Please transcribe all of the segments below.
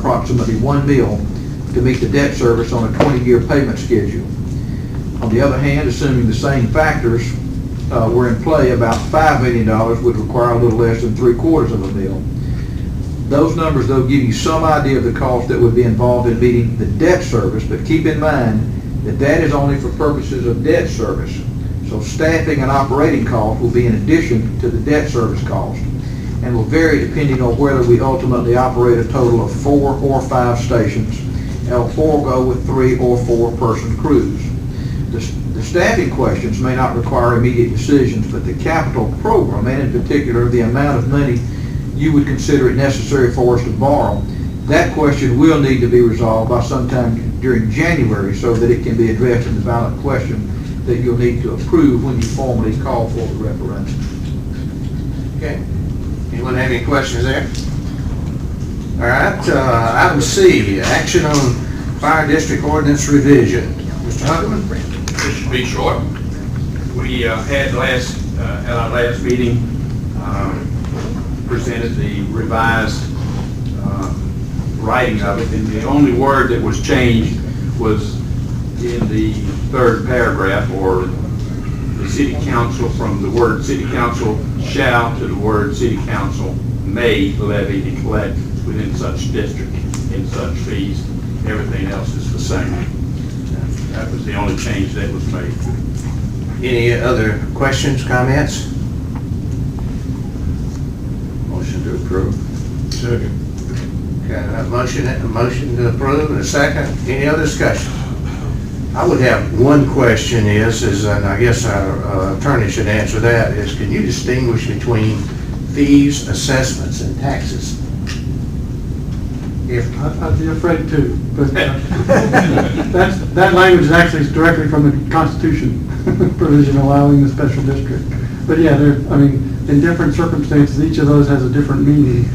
approximately 1 mil to meet the debt service on a 20-year payment schedule. On the other hand, assuming the same factors were in play, about $5 million would require a little less than 3/4 of a mil. Those numbers, though, give you some idea of the cost that would be involved in meeting the debt service, but keep in mind that that is only for purposes of debt service. So staffing and operating costs will be in addition to the debt service cost, and will vary depending on whether we ultimately operate a total of 4 or 5 stations, or go with 3 or 4 person crews. The staffing questions may not require immediate decisions, but the capital program, and in particular the amount of money you would consider it necessary for us to borrow, that question will need to be resolved by sometime during January so that it can be addressed in the ballot question that you'll need to approve when you formally call for the referendum. Okay. Anyone have any questions there? All right. Item C, action on fire district ordinance revision. Mr. Hunterman? This should be short. We had at our last meeting presented the revised writing of it, and the only word that was changed was in the 3rd paragraph, or the city council, from the word city council shall to the word city council may levy and collect within such district in such fees. Everything else is the same. That was the only change that was made. Any other questions, comments? Motion to approve. Second. Okay, a motion to approve and a second. Any other discussion? I would have one question and I guess our attorney should answer that, is can you distinguish between fees, assessments, and taxes? I'd be afraid to, but that language is actually directly from the Constitution provision allowing the special district. But yeah, in different circumstances, each of those has a different meaning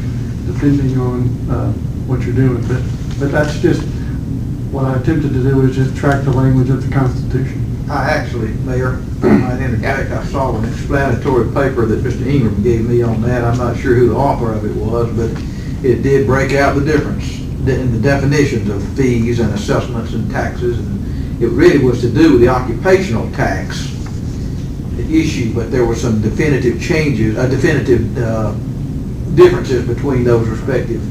depending on what you're doing. But that's just what I attempted to do, is just track the language of the Constitution. I actually, Mayor, I might interject, I saw an explanatory paper that Mr. Ingram gave me on that. I'm not sure who the author of it was, but it did break out the difference in the definitions of fees and assessments and taxes, and it really was to do with the occupational tax issue, but there were some definitive changes, differences between those respective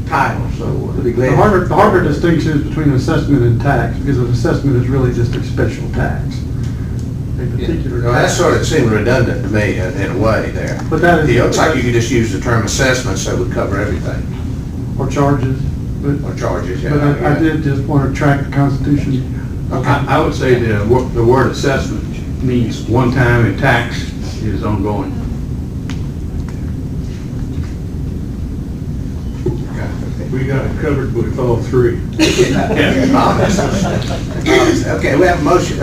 titles, so I'll be glad. The harder distinction is between assessment and tax, because an assessment is really just a special tax. A particular Well, that sort of seemed redundant to me in a way there. But that is, it looks like you could just use the term assessments, that would cover everything. or charges. Or charges, yeah. But I did just want to track the Constitution. Okay. I would say the word assessment means one time, and tax is ongoing. We got it covered with all three. Okay, we have a motion.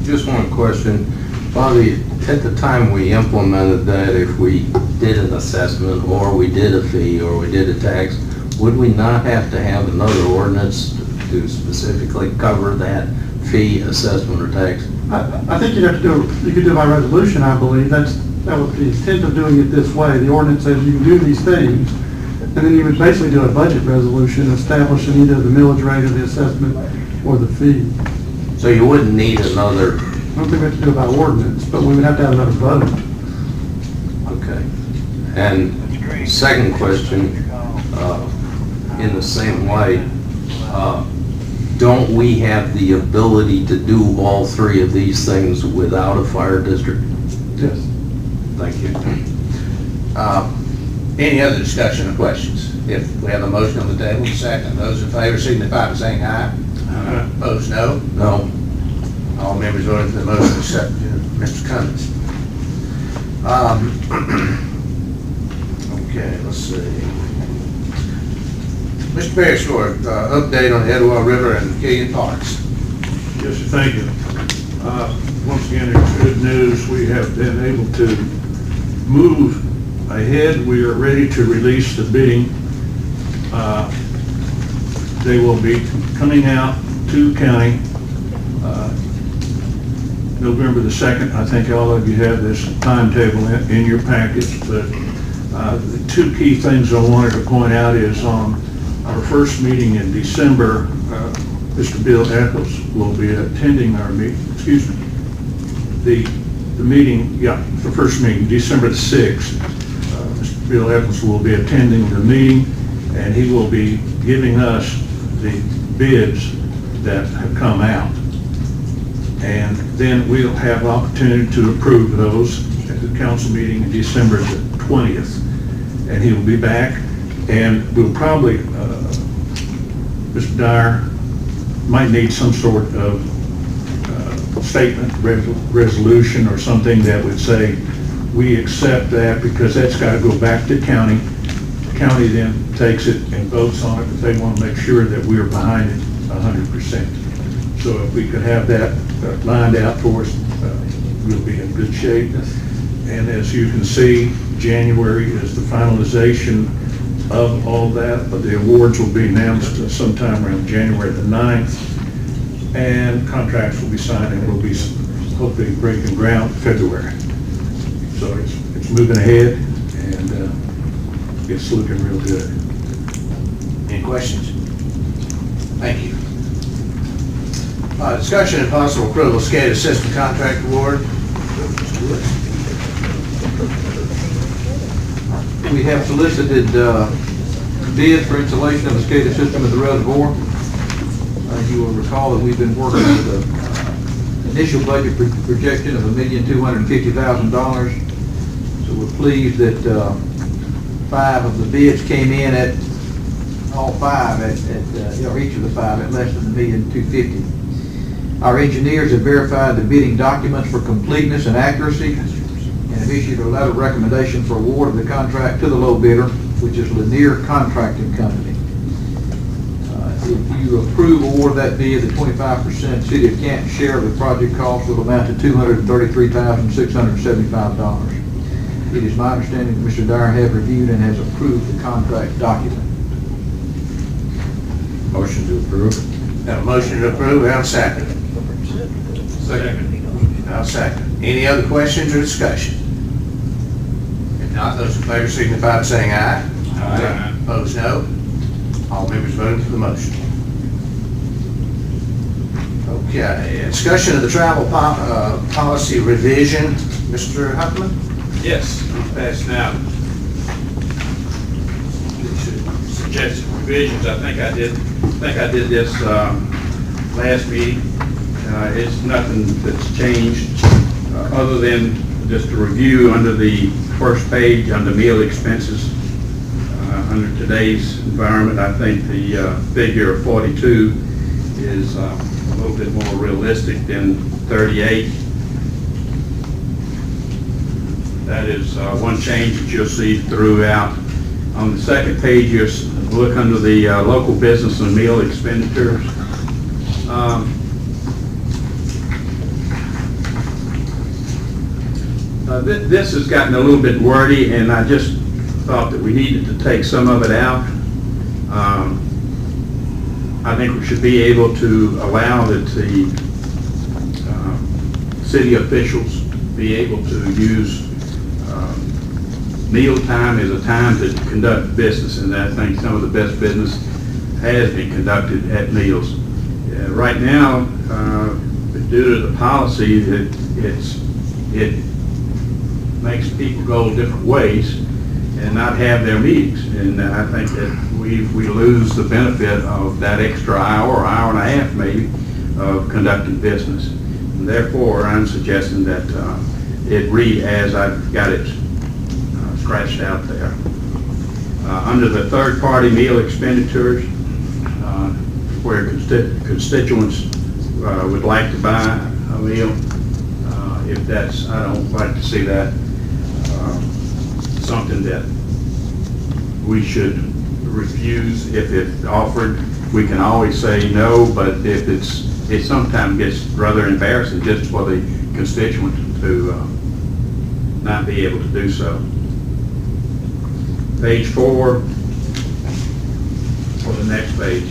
Just one question. Bobby, at the time we implemented that, if we did an assessment or we did a fee or we did a tax, would we not have to have another ordinance to specifically cover that fee, assessment, or tax? I think you could do it by resolution, I believe. That was the intent of doing it this way. The ordinance says you can do these things, and then you would basically do a budget resolution establishing either the millage rate or the assessment or the fee. So you wouldn't need another. I don't think we have to do it by ordinance, but we would have to have another vote. Okay. And second question, in the same way, don't we have the ability to do all three of these things without a fire district? Yes. Thank you. Any other discussion or questions? If we have a motion on the table, second. Those in favor signify by saying aye. Opposed, no. No. All members voting for the motion except Mr. Cummins. Okay, let's see. Mr. Beresford, update on the Etowah River and Killian Parks. Yes, sir, thank you. Once again, it's good news. We have been able to move ahead. We are ready to release the bidding. They will be coming out to county November the 2nd. I think all of you have this timetable in your packets, but the two key things I wanted to point out is on our first meeting in December, Mr. Bill Eccles will be attending our meeting, the meeting, the first meeting, December the 6th. Mr. Bill Eccles will be attending the meeting, and he will be giving us the bids that have come out. And then we'll have opportunity to approve those at the council meeting in December the 20th. And he will be back, and we'll probably, Mr. Dyer might need some sort of statement, resolution, or something that would say, we accept that, because that's got to go back to county. The county then takes it and votes on it, but they want to make sure that we're behind it 100%. So if we could have that lined out for us, we'll be in good shape. And as you can see, January is the finalization of all that, but the awards will be announced sometime around January the 9th, and contracts will be signed, and we'll be hopefully breaking ground in February. So it's moving ahead, and it's looking real good. Any questions? Thank you. Discussion and possible approval of SCADA system contract award. We have solicited bids for installation of a SCADA system at the reservoir. You will recall that we've been working with an initial budget projection of $1,250,000. So we're pleased that 5 of the bids came in at, all 5 or each of the 5 at less than $1,250,000. Our engineers have verified the bidding documents for completeness and accuracy, and have issued a letter of recommendation for award of the contract to the low bidder, which is Lanier Contracting Company. If you approve award of that bid, the 25% City of Canton share of the project cost will amount to $233,675. It is my understanding that Mr. Dyer has reviewed and has approved the contract document. Motion to approve. Have a motion to approve, and a second. Second. I'll second. Any other questions or discussion? If not, those in favor signify by saying aye. Aye. Opposed, no. All members voting for the motion. Okay, discussion of the travel policy revision. Mr. Huffman? Yes, I'm passing out suggested revisions. I think I did this last meeting. It's nothing that's changed other than just a review under the first page under meal expenses. Under today's environment, I think the figure of 42 is a little bit more realistic than 38. That is one change that you'll see throughout. On the second page, you look under the local business and meal expenditures. This has gotten a little bit wordy, and I just thought that we needed to take some of it out. I think we should be able to allow that the city officials be able to use meal time as a time to conduct business, and I think some of the best business has been conducted at meals. Right now, due to the policy, it makes people go different ways and not have their meetings, and I think that we lose the benefit of that extra hour or hour and a half maybe of conducting business. And therefore, I'm suggesting that it read as I've got it scratched out there. Under the third-party meal expenditures, where constituents would like to buy a meal, if that's, I don't like to see that something that we should refuse. If it's offered, we can always say no, but if it sometimes gets rather embarrassing just for the constituent to not be able to do so. Page 4, or the next page.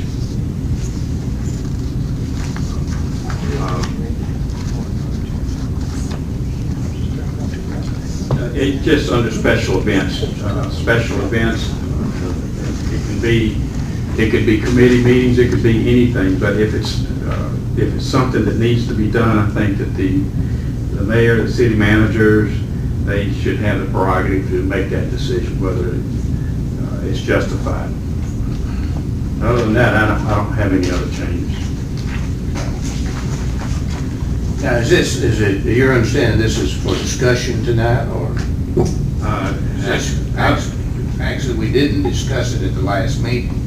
It's just under special events. Special events, it can be It could be committee meetings, it could be anything, but if it's something that needs to be done, I think that the mayor, the city managers, they should have the prerogative to make that decision, whether it's justified. Other than that, I don't have any other changes. Now, is it your understanding this is for discussion tonight, or? Actually, we didn't discuss it at the last meeting.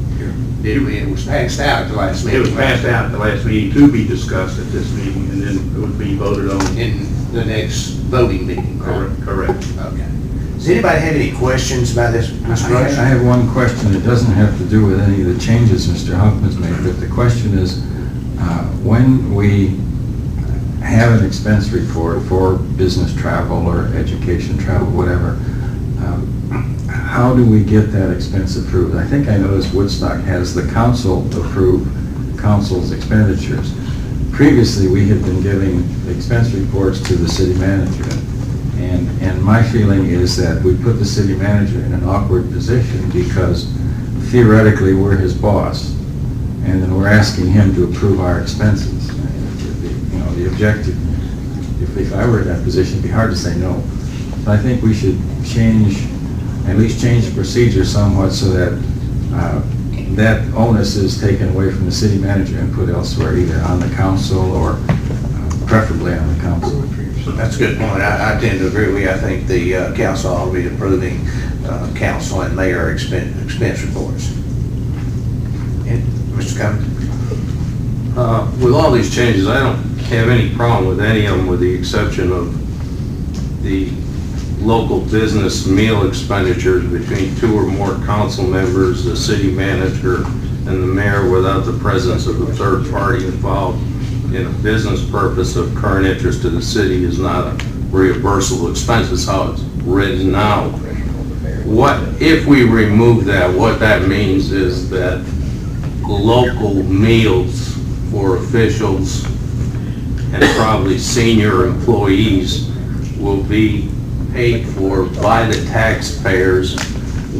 Did we? It was passed out at the last meeting. It was passed out at the last meeting to be discussed at this meeting, and then it would be voted on. In the next voting meeting, correct? Correct. Okay. Does anybody have any questions about this, Mr. I Rush? have one question. It doesn't have to do with any of the changes Mr. Huffman's made, but the question is, when we have an expense report for business travel or education travel, whatever, how do we get that expense approved? I think I noticed Woodstock has the council approve council's expenditures. Previously, we had been giving expense reports to the city manager. And my feeling is that we put the city manager in an awkward position because theoretically we're his boss. And then we're asking him to approve our expenses. You know, the objective, if I were in that position, it'd be hard to say no. But I think we should at least change the procedure somewhat so that that onus is taken away from the city manager and put elsewhere, either on the council or preferably on the council. That's a good point. I tend to agree with you. I think the council ought to be approving council and mayor expense reports. And Mr. Cummings? With all these changes, I don't have any problem with any of them, with the exception of the local business meal expenditures between 2 or more council members, the city manager, and the mayor without the presence of a third party involved in a business purpose of current interest to the city is not a reimbursable expense. It's how it's written now. If we remove that, what that means is that local meals for officials and probably senior employees will be paid for by the taxpayers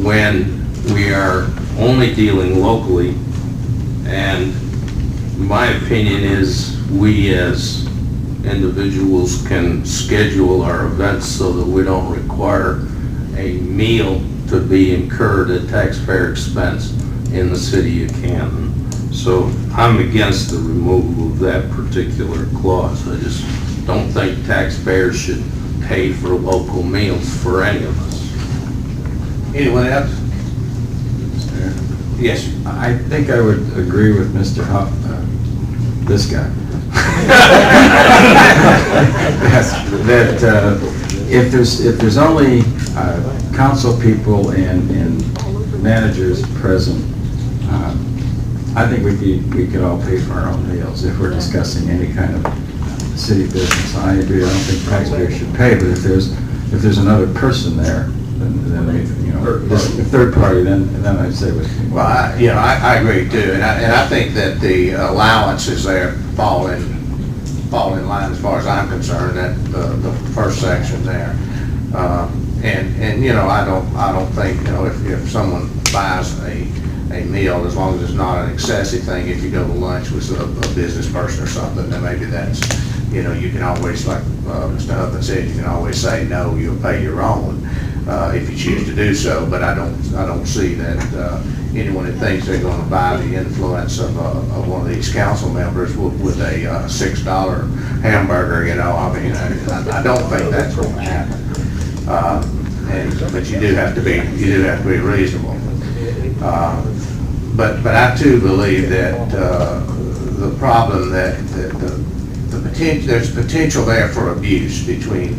when we are only dealing locally. And my opinion is we as individuals can schedule our events so that we don't require a meal to be incurred at taxpayer expense in the city of Canton. So I'm against the removal of that particular clause. I just don't think taxpayers should pay for local meals for any of us. Anyone else? Yes, sir. I think I would agree with Mr. Huff, this guy. That if there's only council people and managers present, I think we could all pay for our own meals if we're discussing any kind of city business. I agree. I don't think taxpayers should pay, but if there's another person there, then you know, a third party, then I'd say we. Well, I agree too, and I think that the allowances there fall in line as far as I'm concerned. That the first section there, and you know, I don't think, you know, if someone buys a meal, as long as it's not an excessive thing, if you go to lunch with a business person or something, then maybe that's, you know, you can always, like Mr. Huffman said, you can always say no, you'll pay your own. If you choose to do so, but I don't see that anyone that thinks they're going to buy the influence of one of these council members with a $6 hamburger. You know, I mean, I don't think that's going to happen. But you do have to be reasonable. But I too believe that the problem that there's potential there for abuse between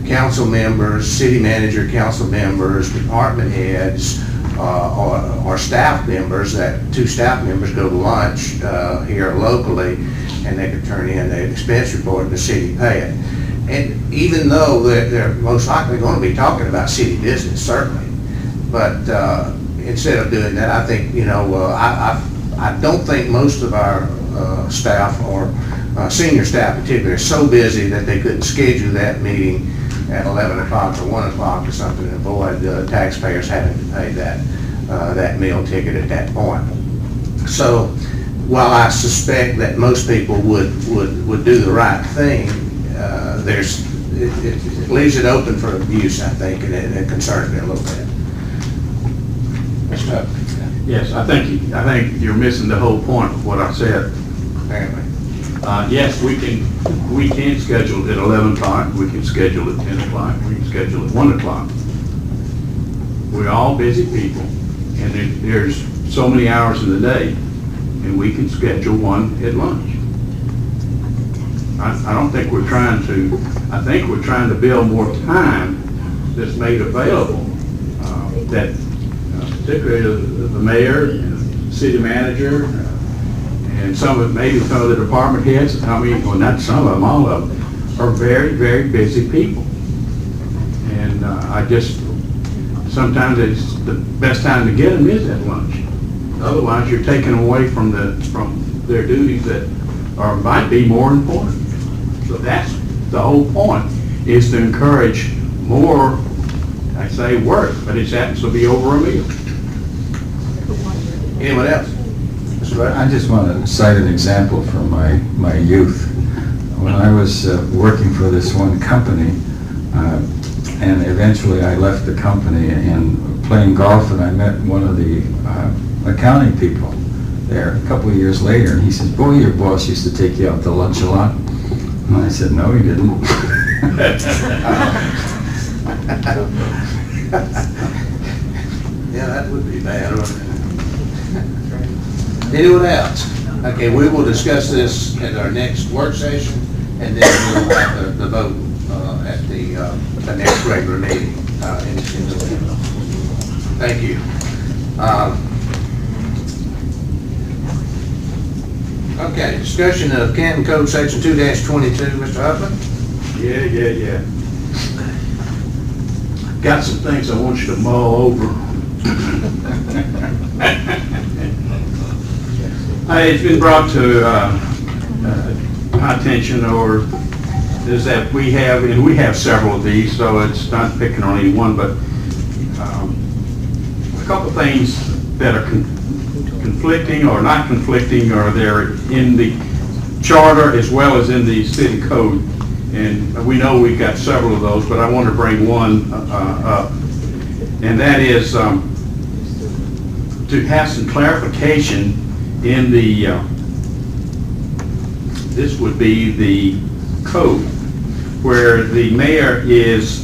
council members, city manager, council members, department heads, or staff members. That 2 staff members go to lunch here locally, and they could turn in the expense report and the city pay it. And even though they're most likely going to be talking about city business, certainly, but instead of doing that, I think, you know, I don't think most of our staff, or senior staff particularly, are so busy that they couldn't schedule that meeting at 11 o'clock or 1 o'clock or something, and avoid taxpayers having to pay that meal ticket at that point. So while I suspect that most people would do the right thing, it leaves it open for abuse, I think, and it concerns me a little bit. Mr. Huffman? Yes, I think you're missing the whole point of what I said. Apparently. Yes, we can schedule at 11 o'clock, we can schedule at 10 o'clock, we can schedule at 1 o'clock. We're all busy people, and there's so many hours in the day, and we can schedule one at lunch. I don't think we're trying to, I think we're trying to build more time that's made available, that particularly the mayor, and the city manager, and maybe some of the department heads, I mean, well, not some of them, all of them, are very, very busy people. And sometimes it's the best time to get them is at lunch. Otherwise, you're taking them away from their duties that might be more important. So that's the whole point, is to encourage more, I say work, but it happens to be over a meal. Anyone else? Mr. Rudd? I just want to cite an example from my youth. When I was working for this one company, and eventually I left the company and playing golf, and I met one of the accounting people there a couple of years later, and he says, "Boy, your boss used to take you out to lunch a lot." And I said, "No, he didn't." Yeah, that would be bad, wouldn't it? Anyone else? Okay, we will discuss this at our next work session, and then we'll have the vote at the next regular meeting. Thank you. Okay, discussion of Canton Code Section 2-22, Mr. Huffman? Yeah. Got some things I want you to mull over. It's been brought to my attention, is that we have several of these, so it's not picking on any one, but a couple of things that are conflicting or not conflicting, or they're in the charter as well as in the city code. And we know we've got several of those, but I want to bring one up, and that is to have some clarification in the, this would be the code, where the mayor is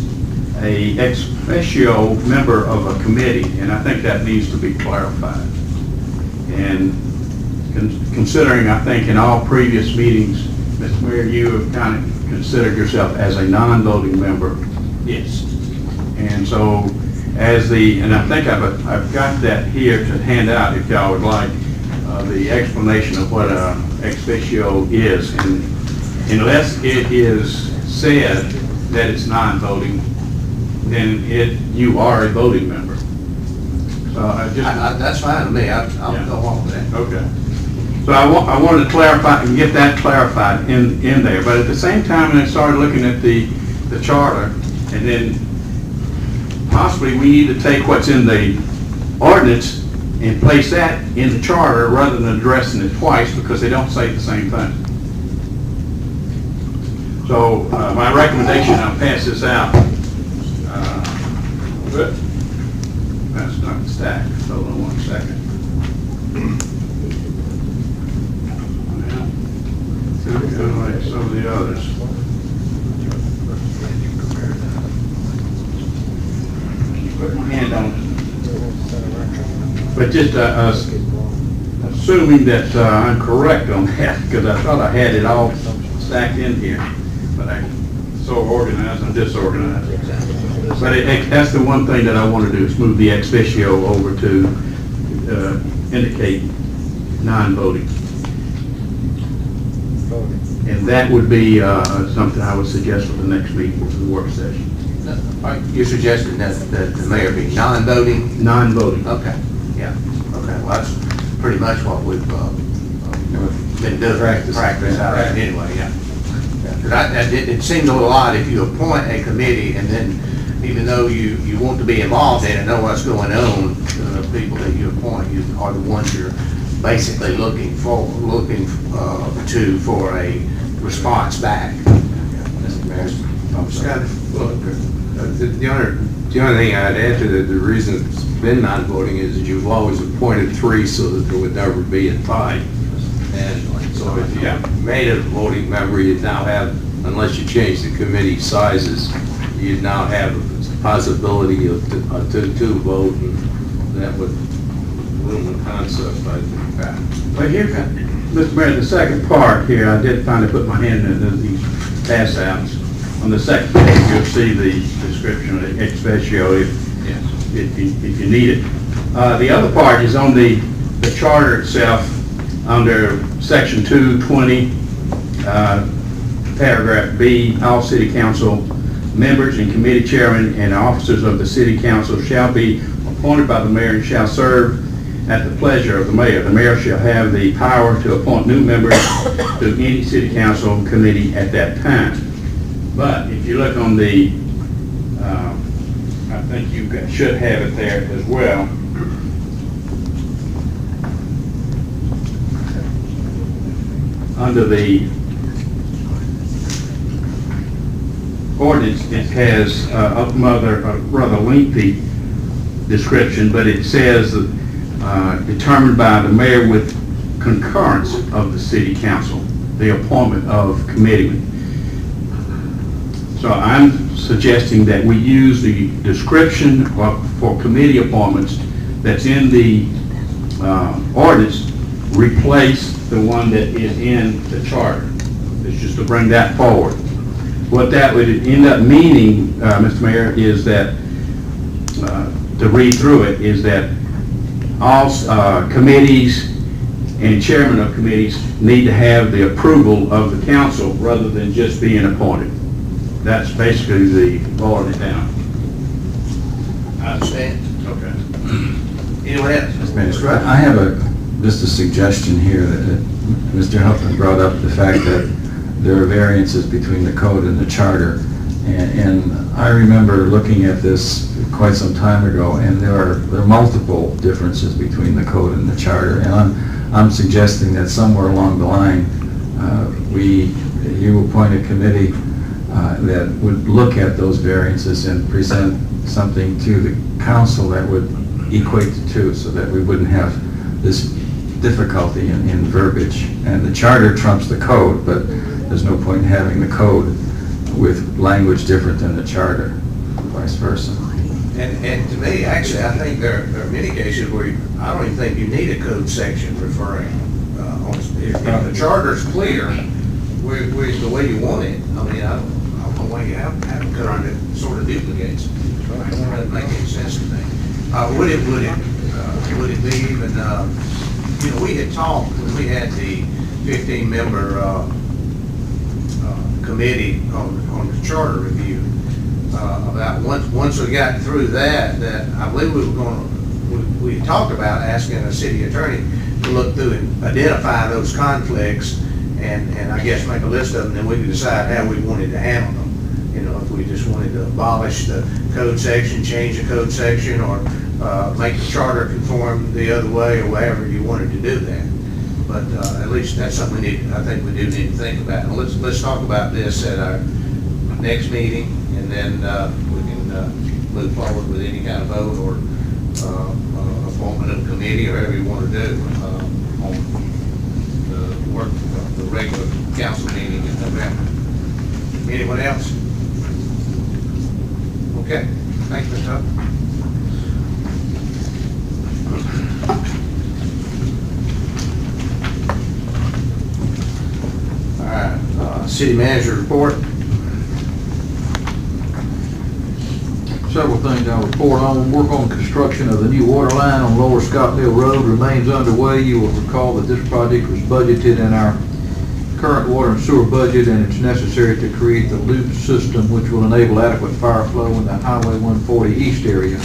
a ex officio member of a committee, and I think that needs to be clarified. And considering, I think, in all previous meetings, Mr. Mayor, you have kind of considered yourself as a non-voting member. Yes. And so, and I think I've got that here to hand out if y'all would like, the explanation of what a ex officio is. And unless it is said that it's non-voting, then you are a voting member. So that's fine with me. I'll go along with that. Okay. So I wanted to clarify and get that clarified in there. But at the same time, when I started looking at the charter, and then possibly we need to take what's in the ordinance and place that in the charter rather than addressing it twice, because they don't say the same thing. So my recommendation, I'll pass this out. That's not stacked. Hold on 1 second. Like some of the others. Put my hand on it. But just assuming that I'm correct on that, because I thought I had it all stacked in here, but I'm so organized and disorganized. But that's the one thing that I want to do, is move the ex officio over to indicate non-voting. And that would be something I would suggest for the next meeting, for the work session. You're suggesting that the mayor be non-voting? Non-voting. Okay, yeah. Okay, well, that's pretty much what we've been doing. Practice out there anyway, yeah. Because it seems a little odd if you appoint a committee and then, even though you want to be involved in it, know what's going on, the people that you appoint are the ones you're basically looking for a response back. Mr. Mayor. Scott, look, The only thing I'd add to that, the reason it's been non-voting is that you've always appointed 3 so that there would never be a tie. And so if you made a voting member, you'd now have, unless you change the committee sizes, you'd now have a possibility of a 2-2 vote, and that would ruin the concept, I think. Well, here, Mr. Mayor, the second part here, I did finally put my hand in these pass outs. On the second page, you'll see the description of the ex officio if you need it. The other part is on the charter itself, under section 220, paragraph B, all city council members and committee chairmen and officers of the city council shall be appointed by the mayor and shall serve at the pleasure of the mayor. The mayor shall have the power to appoint new members to any city council committee at that time. But if you look on the, I think you should have it there as well. Under the ordinance, it has a rather lengthy description, but it says determined by the mayor with concurrence of the city council, the appointment of committeemen. So I'm suggesting that we use the description for committee appointments that's in the ordinance, replace the one that is in the charter. It's just to bring that forward. What that would end up meaning, Mr. Mayor, is that, to read through it, is that all committees and chairmen of committees need to have the approval of the council rather than just being appointed. That's basically the boiling it down. I understand. Okay. Anyone else? Mr. Mayor, I have just a suggestion here that Mr. Huffman brought up the fact that there are variances between the code and the charter. And I remember looking at this quite some time ago, and there are multiple differences between the code and the charter. And I'm suggesting that somewhere along the line, you appoint a committee that would look at those variances and present something to the council that would equate the two, so that we wouldn't have this difficulty in verbiage. And the charter trumps the code, but there's no point in having the code with language different than the charter, vice versa. And to me, actually, I think there are many cases where I don't even think you need a code section referring. If the charter's clear, the way you want it, I mean, I don't know why you have a code that sort of duplicates. It doesn't make any sense to me. Would it be even, we had talked when we had the 15-member committee on the charter review about once we got through that I believe we talked about asking a city attorney to look through and identify those conflicts and I guess make a list of them, and then we could decide how we wanted to handle them. If we just wanted to abolish the code section, change the code section, or make the charter conform the other way, or whatever you wanted to do that. But at least that's something I think we do need to think about. And let's talk about this at our next meeting, and then we can move forward with any kind of vote or appointment of a committee, or whatever you want to do on the work of the regular council meeting in November. Anyone else? Okay. Thank you, Mr. Huffman. All right, city manager report. Several things I'll report on. Work on construction of the new water line on Lower Scottsdale Road remains underway. You will recall that this project was budgeted in our current water and sewer budget, and it's necessary to create the loop system which will enable adequate fire flow in the Highway 140 East area.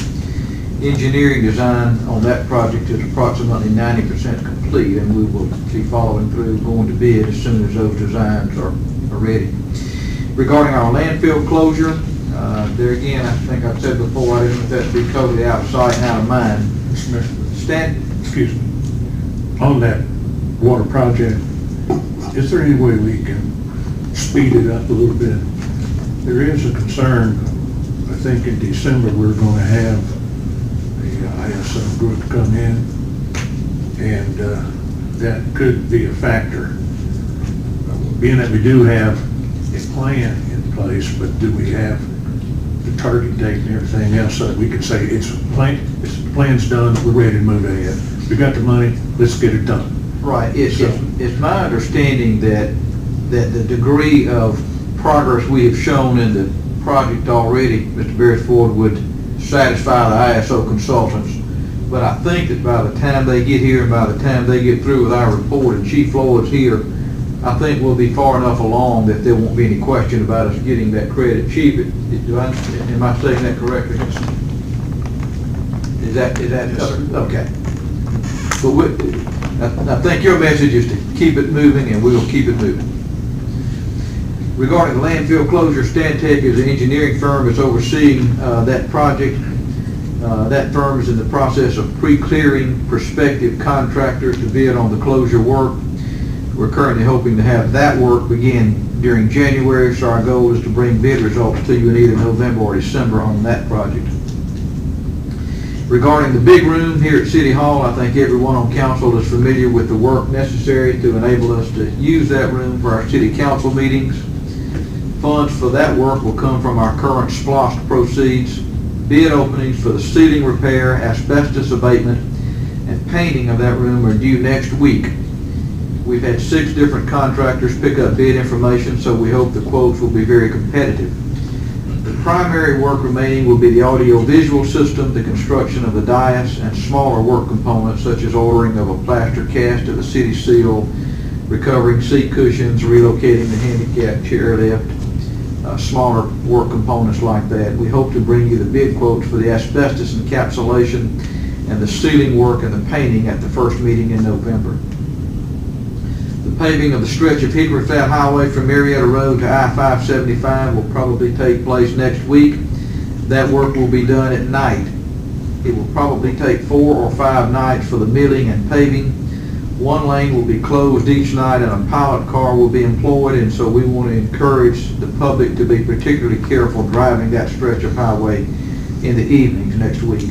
Engineering design on that project is approximately 90% complete, and we will be following through, going to bid as soon as those designs are ready. Regarding our landfill closure, there again, I think I've said before, I didn't want that to be totally out of sight and out of mind. Excuse me. on that water project, is there any way we can speed it up a little bit? There is a concern, I think in December, we're going to have the ISO group come in, and that could be a factor. Being that we do have a plan in place, but do we have the target date and everything else so that we can say plan's done, we're ready to move ahead. We got the money, let's get it done. Right, it's my understanding that the degree of progress we have shown in the project already, Mr. Beresford, would satisfy the ISO consultants. But I think that by the time they get here and by the time they get through with our report and Chief Lloyd's here, I think we'll be far enough along that there won't be any question about us getting that credit. Chief, am I saying that correctly? Is that, Yes, sir. okay. But I think your message is to keep it moving, and we'll keep it moving. Regarding the landfill closure, Stantec is an engineering firm that's overseeing that project. That firm is in the process of pre-clearing prospective contractors to bid on the closure work. We're currently hoping to have that work begin during January, so our goal is to bring bid results to you in either November or December on that project. Regarding the big room here at City Hall, I think everyone on council is familiar with the work necessary to enable us to use that room for our city council meetings. Funds for that work will come from our current SPLOST proceeds. Bid openings for the ceiling repair, asbestos abatement, and painting of that room are due next week. We've had 6 different contractors pick up bid information, so we hope the quotes will be very competitive. The primary work remaining will be the audio-visual system, the construction of the dais, and smaller work components such as ordering of a plaster cast of the city seal, recovering seat cushions, relocating the handicap chairlift, smaller work components like that. We hope to bring you the bid quotes for the asbestos encapsulation and the ceiling work and the painting at the first meeting in November. The paving of the stretch of Hickory Flat Highway from Marietta Road to I-575 will probably take place next week. That work will be done at night. It will probably take 4 or 5 nights for the milling and paving. One lane will be closed each night and a pilot car will be employed, and so we want to encourage the public to be particularly careful driving that stretch of highway in the evenings next week.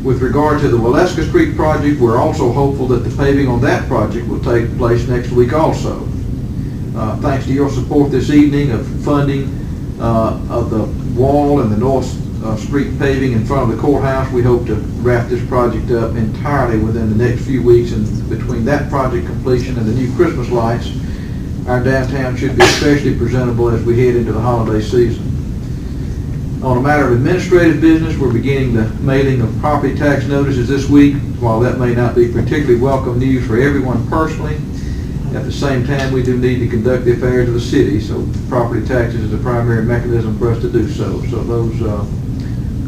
With regard to the Waleska Street project, we're also hopeful that the paving on that project will take place next week also. Thanks to your support this evening of funding of the wall and the North Street paving in front of the courthouse, we hope to wrap this project up entirely within the next few weeks, and between that project completion and the new Christmas lights, our downtown should be especially presentable as we head into the holiday season. On a matter of administrative business, we're beginning the mailing of property tax notices this week. While that may not be particularly welcome news for everyone personally, at the same time, we do need to conduct the affairs of the city, so property taxes is a primary mechanism for us to do so. So those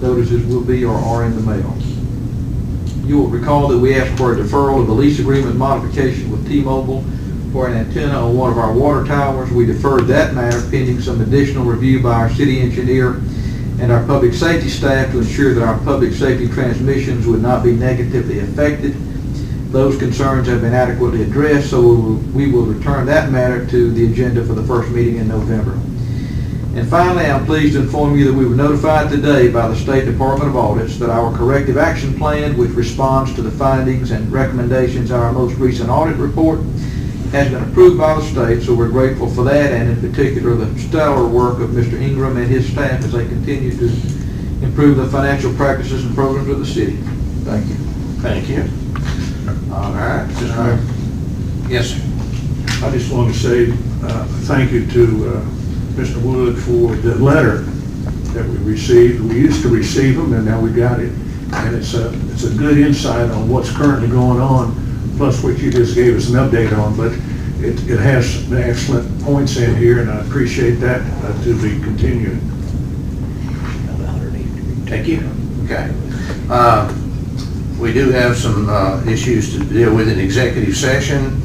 notices will be or are in the mail. You will recall that we asked for a deferral of the lease agreement modification with T-Mobile for an antenna on one of our water towers. We deferred that matter pending some additional review by our city engineer and our public safety staff to ensure that our public safety transmissions would not be negatively affected. Those concerns have been adequately addressed, so we will return that matter to the agenda for the first meeting in November. And finally, I'm pleased to inform you that we were notified today by the State Department of Audits that our corrective action plan, which responds to the findings and recommendations in our most recent audit report, has been approved by the state, so we're grateful for that, and in particular the stellar work of Mr. Ingram and his staff as they continue to improve the financial practices and programs of the city. Thank you. Thank you. All right. Yes, sir. I just want to say thank you to Mr. Wood for the letter that we received. We used to receive them, and now we got it. And it's a good insight on what's currently going on, plus what you just gave us an update on. But it has the excellent points in here, and I appreciate that to be continued. Thank you. Okay. We do have some issues to deal with in executive session.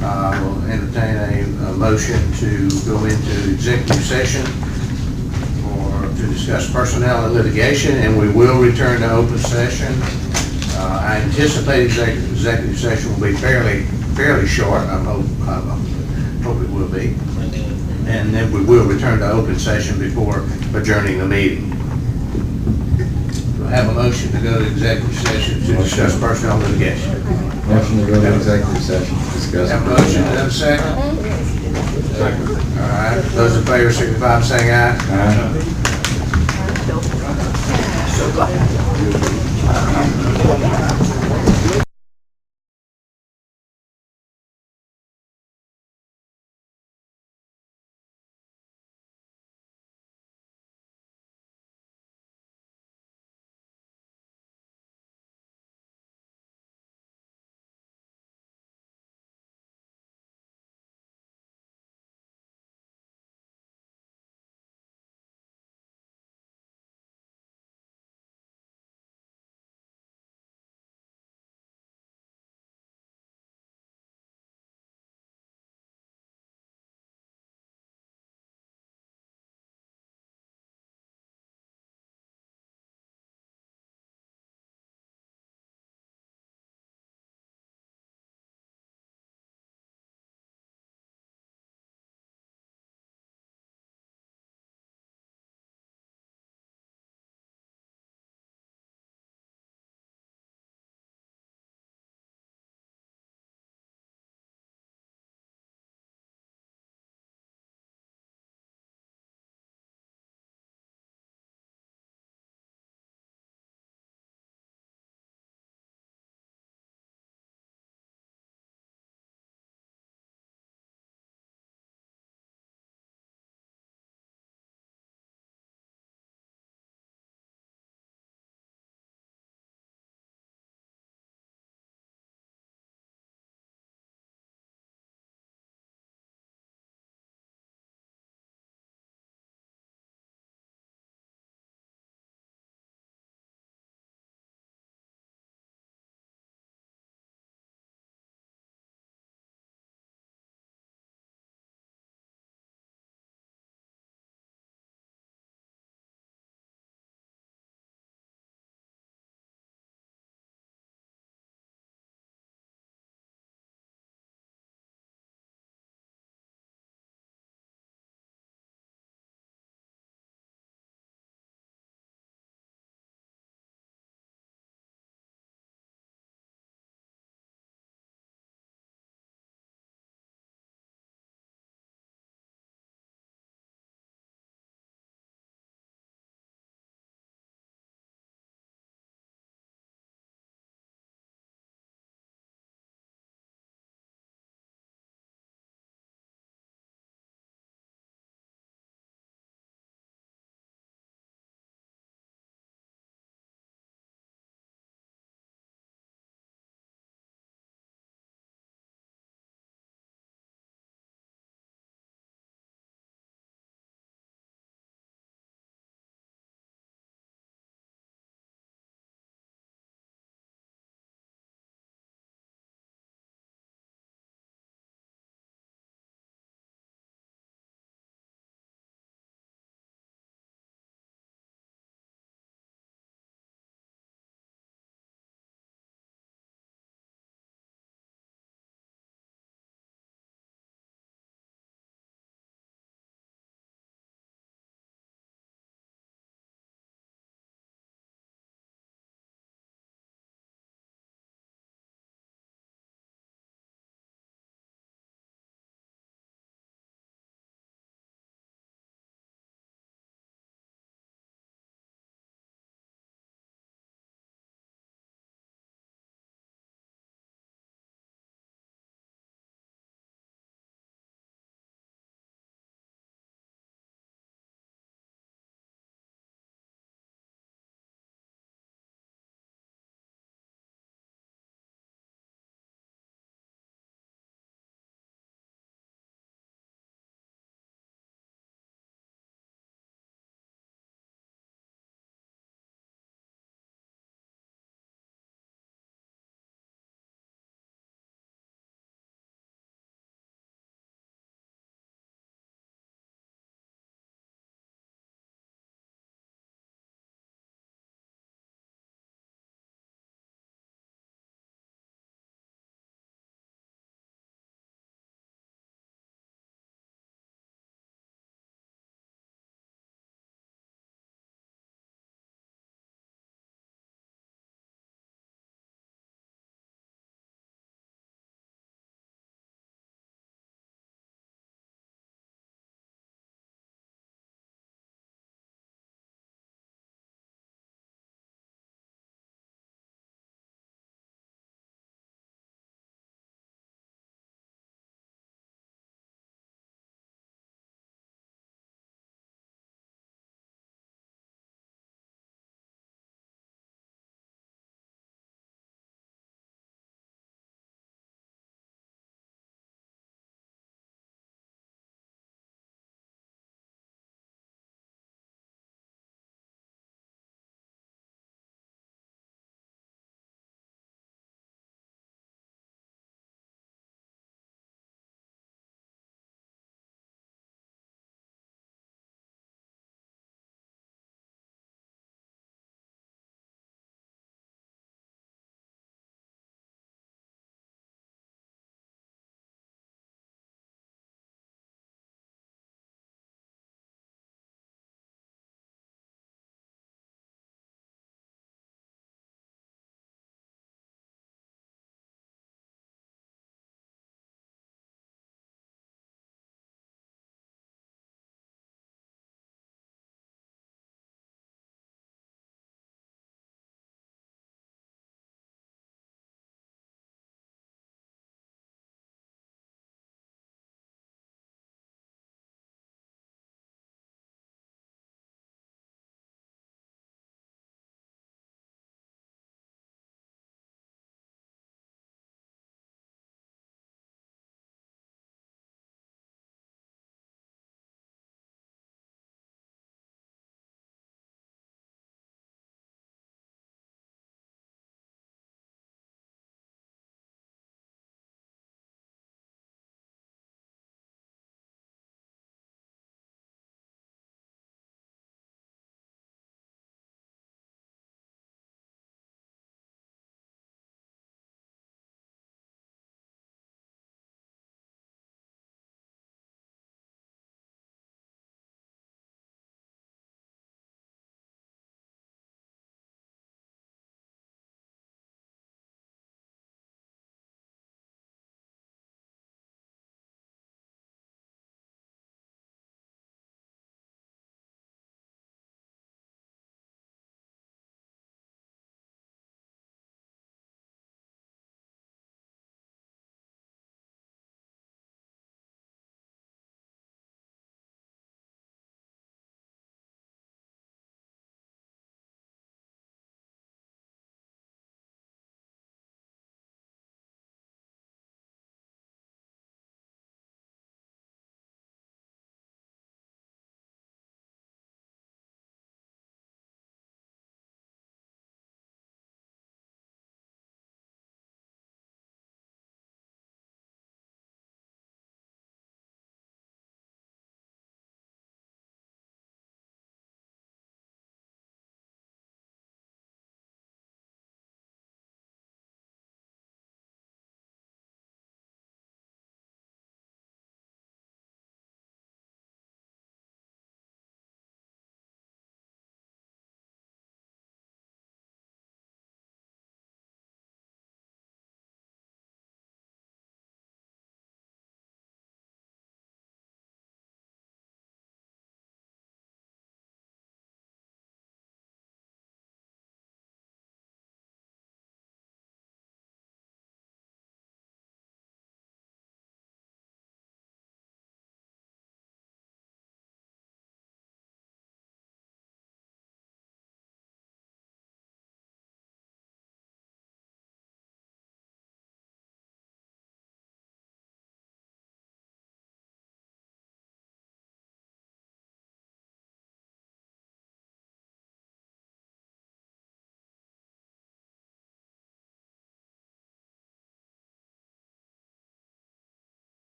We'll entertain a motion to go into executive session to discuss personnel and litigation, and we will return to open session I anticipate executive session will be fairly short. I hope it will be. And then we will return to open session before adjourning the meeting. Do I have a motion to go to executive session to discuss personnel litigation? Motion to go to executive session, to discuss. Have a motion, have a second? Second. All right, those in favor signify by saying aye. Aye.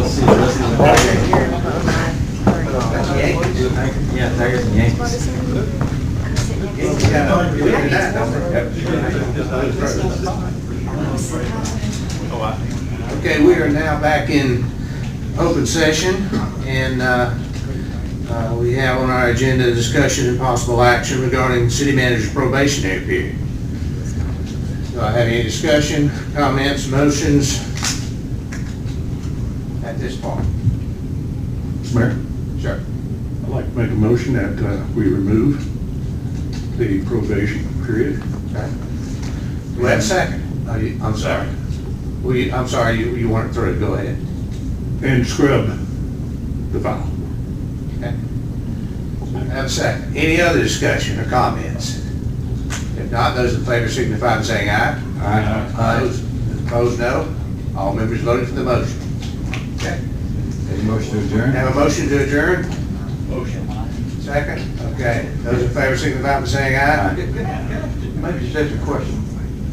you'll see the rest of the. That's Yankees. Yeah, Tigers and Yankees. Yankees got a win tonight, don't they? Okay, we are now back in open session, and we have on our agenda a discussion and possible action regarding city manager's probationary period. Do I have any discussion, comments, motions at this point? Mayor, Sure. I'd like to make a motion that we remove the probation period. Okay. Do we have a second? I'm sorry. I'm sorry, you weren't through, go ahead. And scrub the file. Okay. Have a second. Any other discussion or comments? If not, those in favor signify by saying aye. Aye. Opposed, no. All members voted for the motion. Okay. Any motion to adjourn? Have a motion to adjourn? Motion. Second? Okay. Those in favor signify by saying aye. Maybe just ask a question.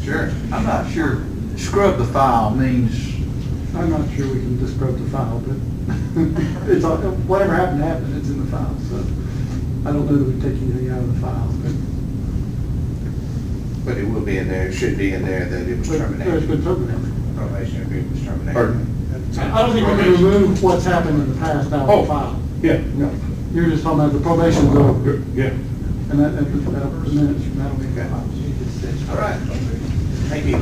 Sure. I'm not sure, scrub the file means, I'm not sure we can disprove the file, but it's, whatever happened, it's in the file, so I don't know that we take anything out of the file, But it will be in there, it should be in there that it was but it's terminated. been terminated. Probationary period was terminated. Pardon? I don't think we can remove what's happened in the past out of Oh. the file. Yeah, no, You're just talking about the probation is over, yeah. and that, the minutes, that'll be in the Okay. file. All right. Thank you.